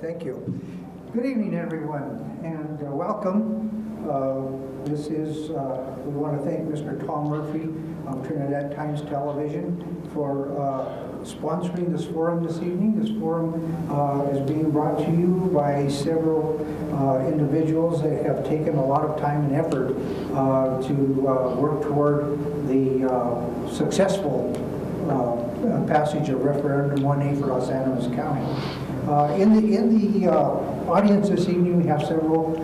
Thank you. Good evening, everyone, and welcome. We want to thank Mr. Tom Murphy of Trinidad Times Television for sponsoring this forum this evening. This forum is being brought to you by several individuals that have taken a lot of time and effort to work toward the successful passage of Referendum 1A for Los Angeles County. In the audience this evening, we have several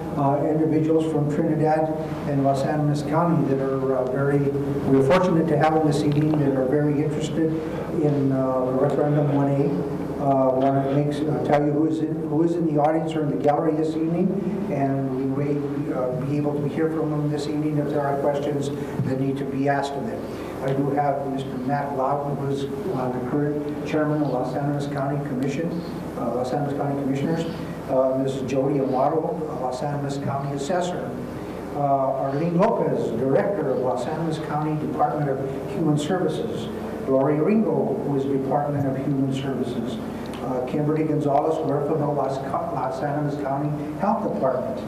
individuals from Trinidad and Los Angeles County that are we're fortunate to have them this evening that are very interested in Referendum 1A. I want to tell you who is in the audience or in the gallery this evening, and we may be able to hear from them this evening if there are questions that need to be asked of them. I do have Mr. Matt Loudon, who is the current chairman of Los Angeles County Commission, Los Angeles County Commissioners. Mrs. Jody Amato, Los Angeles County Assessor. Arlene Lopez, Director of Los Angeles County Department of Human Services. Lori Ringo, who is Department of Human Services. Kimberly Gonzalez, Huerfano, Los Angeles County Health Department.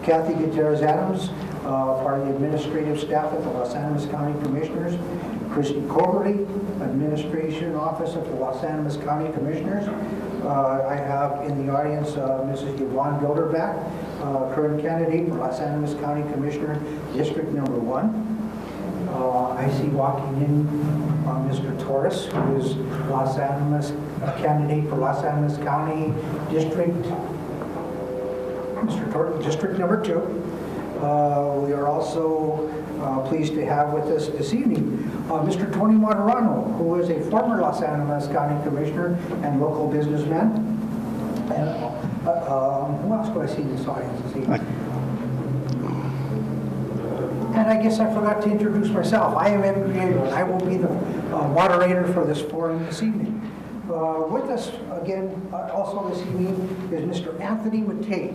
Kathy Gutierrez Adams, part of the administrative staff at the Los Angeles County Commissioners. Christy Coverly, Administration Office of the Los Angeles County Commissioners. I have in the audience Mrs. Yvonne Bilderback, current candidate for Los Angeles County Commissioner, District Number 1. I see walking in Mr. Torres, who is Los Angeles candidate for Los Angeles County District. Mr. Torres, District Number 2. We are also pleased to have with us this evening Mr. Tony Moderano, who is a former Los Angeles County Commissioner and local businessman. And who else do I see in this audience this evening? And I guess I forgot to introduce myself. I am Ed Creator, and I will be the moderator for this forum this evening. With us again, also this evening, is Mr. Anthony Mattie.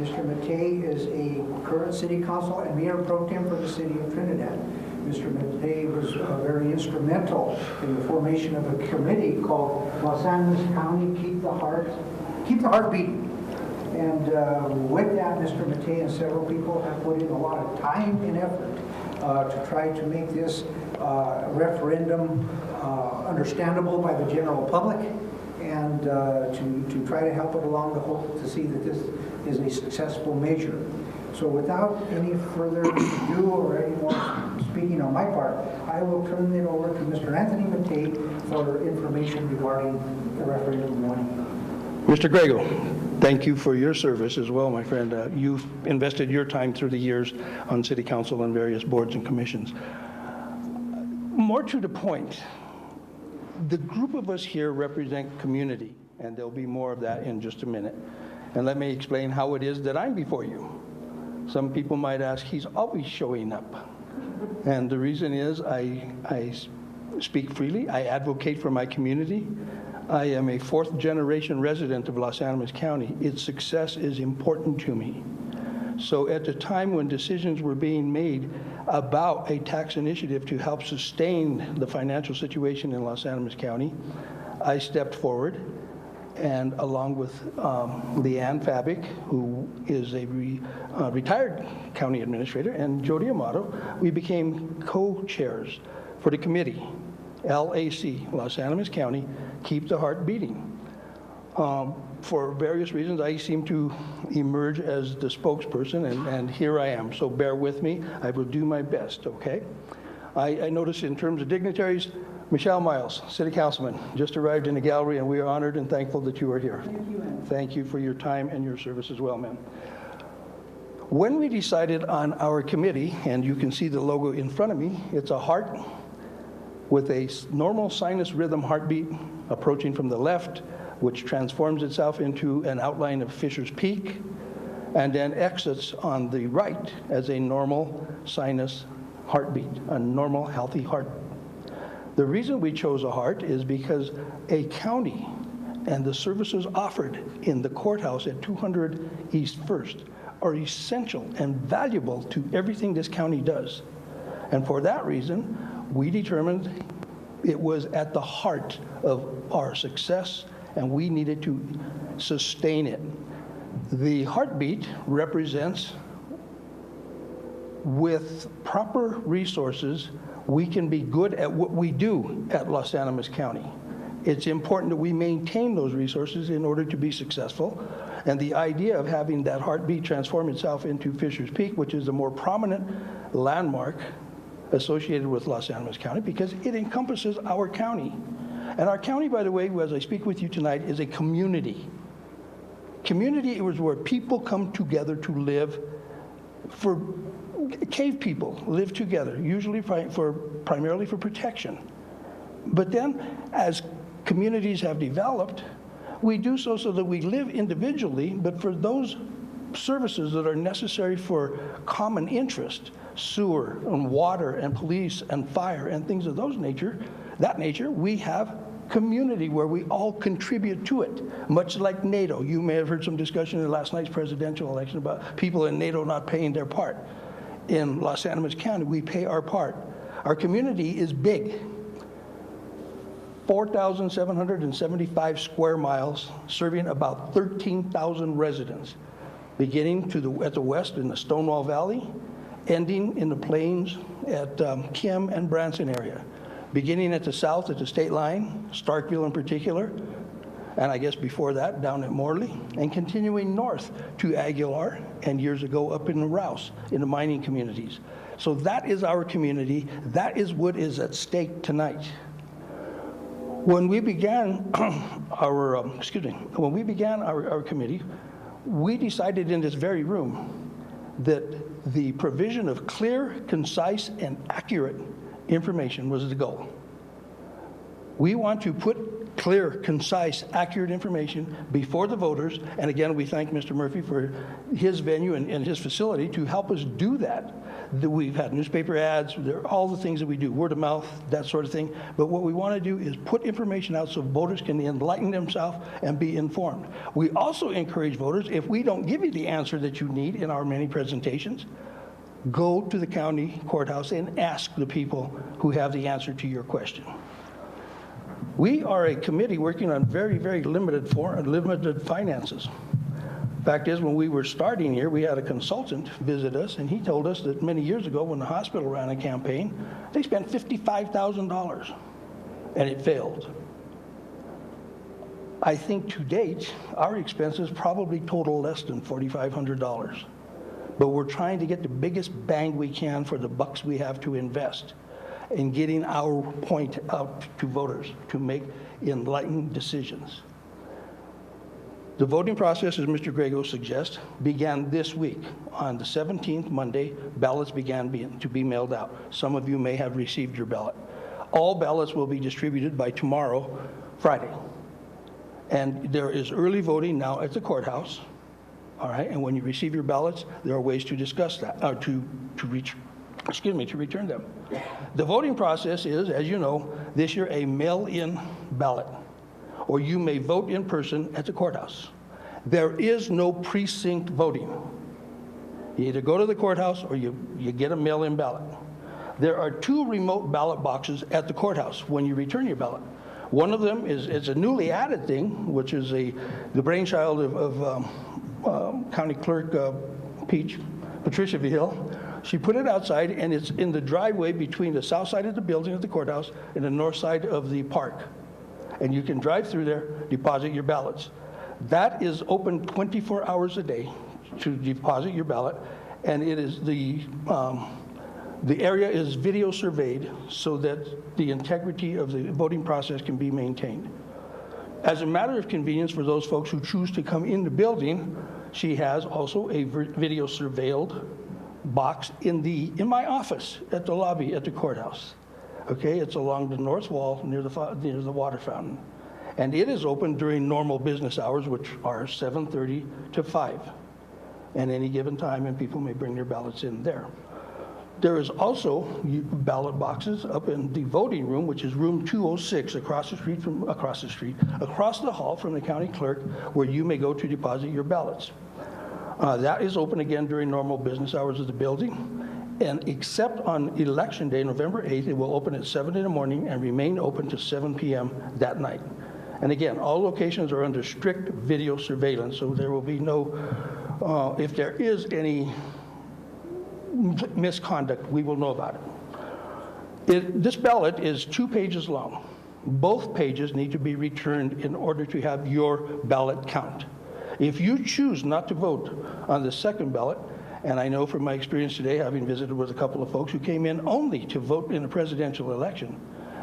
Mr. Mattie is a current city council and mayor pro tem for the city of Trinidad. Mr. Mattie was very instrumental in the formation of a committee called Los Angeles County Keep the Heart Beating. And with that, Mr. Mattie and several people have put in a lot of time and effort to try to make this referendum understandable by the general public, and to try to help it along the hope to see that this is a successful measure. So without any further ado or any more speaking on my part, I will turn it over to Mr. Anthony Mattie for information regarding the referendum 1. Mr. Grego, thank you for your service as well, my friend. You've invested your time through the years on City Council and various boards and commissions. More to the point, the group of us here represent community, and there'll be more of that in just a minute. And let me explain how it is that I'm before you. Some people might ask, he's always showing up. And the reason is I speak freely, I advocate for my community. I am a fourth-generation resident of Los Angeles County. Its success is important to me. So at the time when decisions were being made about a tax initiative to help sustain the financial situation in Los Angeles County, I stepped forward, and along with Leanne Fabic, who is a retired county administrator, and Jody Amato, we became co-chairs for the committee, LAC, Los Angeles County, Keep the Heart Beating. For various reasons, I seem to emerge as the spokesperson, and here I am. So bear with me. I will do my best, okay? I notice in terms of dignitaries, Michelle Miles, City Councilman, just arrived in the gallery, and we are honored and thankful that you are here. Thank you, Ann. Thank you for your time and your service as well, ma'am. When we decided on our committee, and you can see the logo in front of me, it's a heart with a normal sinus rhythm heartbeat approaching from the left, which transforms itself into an outline of Fisher's Peak, and then exits on the right as a normal sinus heartbeat, a normal, healthy heart. The reason we chose a heart is because a county and the services offered in the courthouse at 200 East First are essential and valuable to everything this county does. And for that reason, we determined it was at the heart of our success and we needed to sustain it. The heartbeat represents, with proper resources, we can be good at what we do at Los Animas County. It's important that we maintain those resources in order to be successful. And the idea of having that heartbeat transform itself into Fisher's Peak, which is a more prominent landmark associated with Los Animas County, because it encompasses our county. And our county, by the way, as I speak with you tonight, is a community. Community is where people come together to live. For cave people live together, usually primarily for protection. But then, as communities have developed, we do so that we live individually, but for those services that are necessary for common interest, sewer and water and police and fire and things of that nature, we have community where we all contribute to it, much like NATO. You may have heard some discussion in last night's presidential election about people in NATO not paying their part. In Los Animas County, we pay our part. Our community is big. 4,775 square miles, serving about 13,000 residents, beginning at the west in the Stonewall Valley, ending in the plains at Kim and Branson area, beginning at the south at the state line, Starkville in particular, and I guess before that down at Morley, and continuing north to Aguilar, and years ago up in Rouse in the mining communities. So that is our community. That is what is at stake tonight. When we began our committee, we decided in this very room that the provision of clear, concise, and accurate information was the goal. We want to put clear, concise, accurate information before the voters, and again, we thank Mr. Murphy for his venue and his facility to help us do that. We've had newspaper ads, all the things that we do, word of mouth, that sort of thing, but what we want to do is put information out so voters can enlighten themselves and be informed. We also encourage voters, if we don't give you the answer that you need in our many presentations, go to the county courthouse and ask the people who have the answer to your question. We are a committee working on very, very limited finances. Fact is, when we were starting here, we had a consultant visit us, and he told us that many years ago when the hospital ran a campaign, they spent $55,000, and it failed. I think to date, our expenses probably total less than $4,500. But we're trying to get the biggest bang we can for the bucks we have to invest in getting our point out to voters to make enlightened decisions. The voting process, as Mr. Grego suggests, began this week. On the 17th, Monday, ballots began to be mailed out. Some of you may have received your ballot. All ballots will be distributed by tomorrow, Friday. And there is early voting now at the courthouse. All right, and when you receive your ballots, there are ways to discuss that, or to return them. The voting process is, as you know, this year a mail-in ballot, or you may vote in person at the courthouse. There is no precinct voting. You either go to the courthouse or you get a mail-in ballot. There are 2 remote ballot boxes at the courthouse when you return your ballot. One of them is a newly added thing, which is the brainchild of County Clerk Patricia Vigil. She put it outside, and it's in the driveway between the south side of the building at the courthouse and the north side of the park. And you can drive through there, deposit your ballots. That is open 24 hours a day to deposit your ballot, and it is the area is video surveyed so that the integrity of the voting process can be maintained. As a matter of convenience for those folks who choose to come in the building, she has also a video surveilled box in my office at the lobby at the courthouse. Okay, it's along the north wall near the water fountain. And it is open during normal business hours, which are 7:30 to 5. And any given time, and people may bring their ballots in there. There is also ballot boxes up in the voting room, which is room 206, across the hall from the county clerk, where you may go to deposit your ballots. That is open again during normal business hours of the building. And except on election day, November 8th, it will open at 7 in the morning and remain open to 7 p.m. that night. And again, all locations are under strict video surveillance, so there will be no, if there is any misconduct, we will know about it. This ballot is 2 pages long. Both pages need to be returned in order to have your ballot count. If you choose not to vote on the second ballot, and I know from my experience today, having visited with a couple of folks who came in only to vote in a presidential election,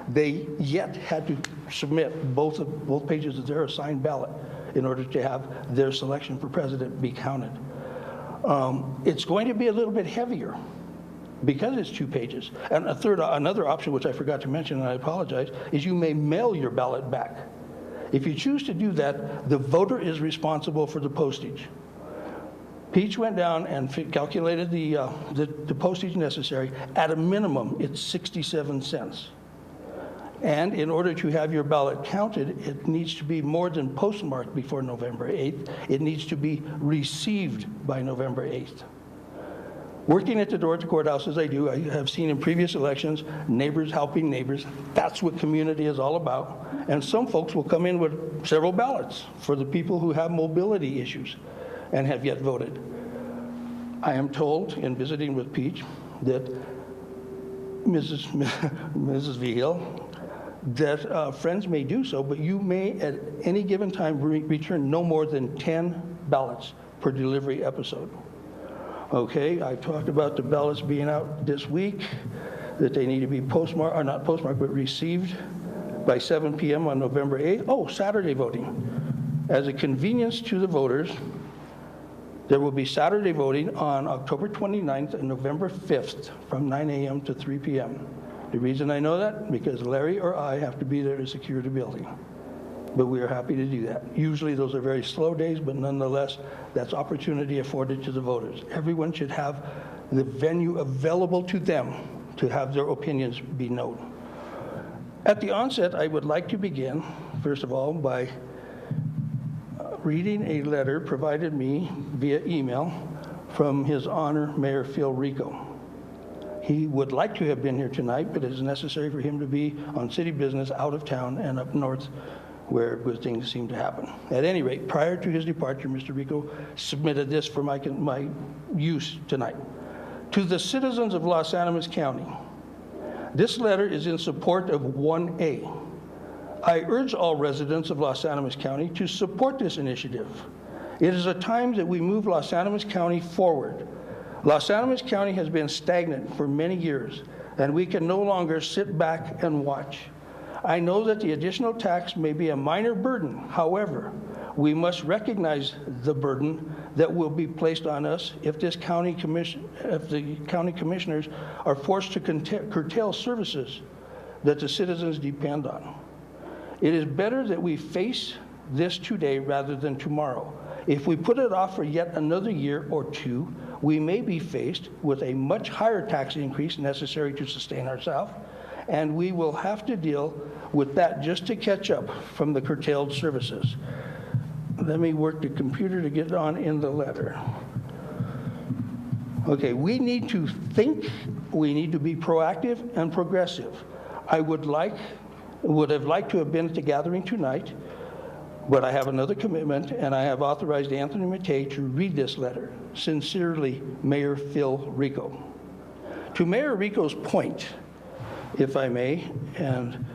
they yet had to submit both pages of their assigned ballot in order to have their selection for president be counted. It's going to be a little bit heavier because it's 2 pages. And another option, which I forgot to mention, and I apologize, is you may mail your ballot back. If you choose to do that, the voter is responsible for the postage. Peach went down and calculated the postage necessary. At a minimum, it's 67 cents. And in order to have your ballot counted, it needs to be more than postmarked before November 8th. It needs to be received by November 8th. Working at the door at the courthouse as I do, I have seen in previous elections, neighbors helping neighbors. That's what community is all about. And some folks will come in with several ballots for the people who have mobility issues and have yet voted. I am told in visiting with Peach that Mrs. Vigil, that friends may do so, but you may at any given time return no more than 10 ballots per delivery episode. Okay, I talked about the ballots being out this week, that they need to be postmarked, or not postmarked, but received by 7 p.m. on November 8th. Oh, Saturday voting. As a convenience to the voters, there will be Saturday voting on October 29th and November 5th from 9 a.m. to 3 p.m. The reason I know that, because Larry or I have to be there to secure the building. But we are happy to do that. Usually those are very slow days, but nonetheless, that's opportunity afforded to the voters. Everyone should have the venue available to them to have their opinions be known. At the onset, I would like to begin, first of all, by reading a letter provided me via email from His Honor Mayor Phil Rico. He would like to have been here tonight, but it is necessary for him to be on city business out of town and up north where good things seem to happen. At any rate, prior to his departure, Mr. Rico submitted this for my use tonight. To the citizens of Los Animas County, this letter is in support of 1A. I urge all residents of Los Animas County to support this initiative. It is a time that we move Los Animas County forward. Los Animas County has been stagnant for many years, and we can no longer sit back and watch. I know that the additional tax may be a minor burden. However, we must recognize the burden that will be placed on us if the county commissioners are forced to curtail services that the citizens depend on. It is better that we face this today rather than tomorrow. If we put it off for yet another year or two, we may be faced with a much higher tax increase necessary to sustain ourselves, and we will have to deal with that just to catch up from the curtailed services. Let me work the computer to get on in the letter. Okay, we need to think, we need to be proactive and progressive. I would have liked to have been at the gathering tonight, but I have another commitment, and I have authorized Anthony Mattie to read this letter. Sincerely, Mayor Phil Rico. To Mayor Rico's point, if I may, and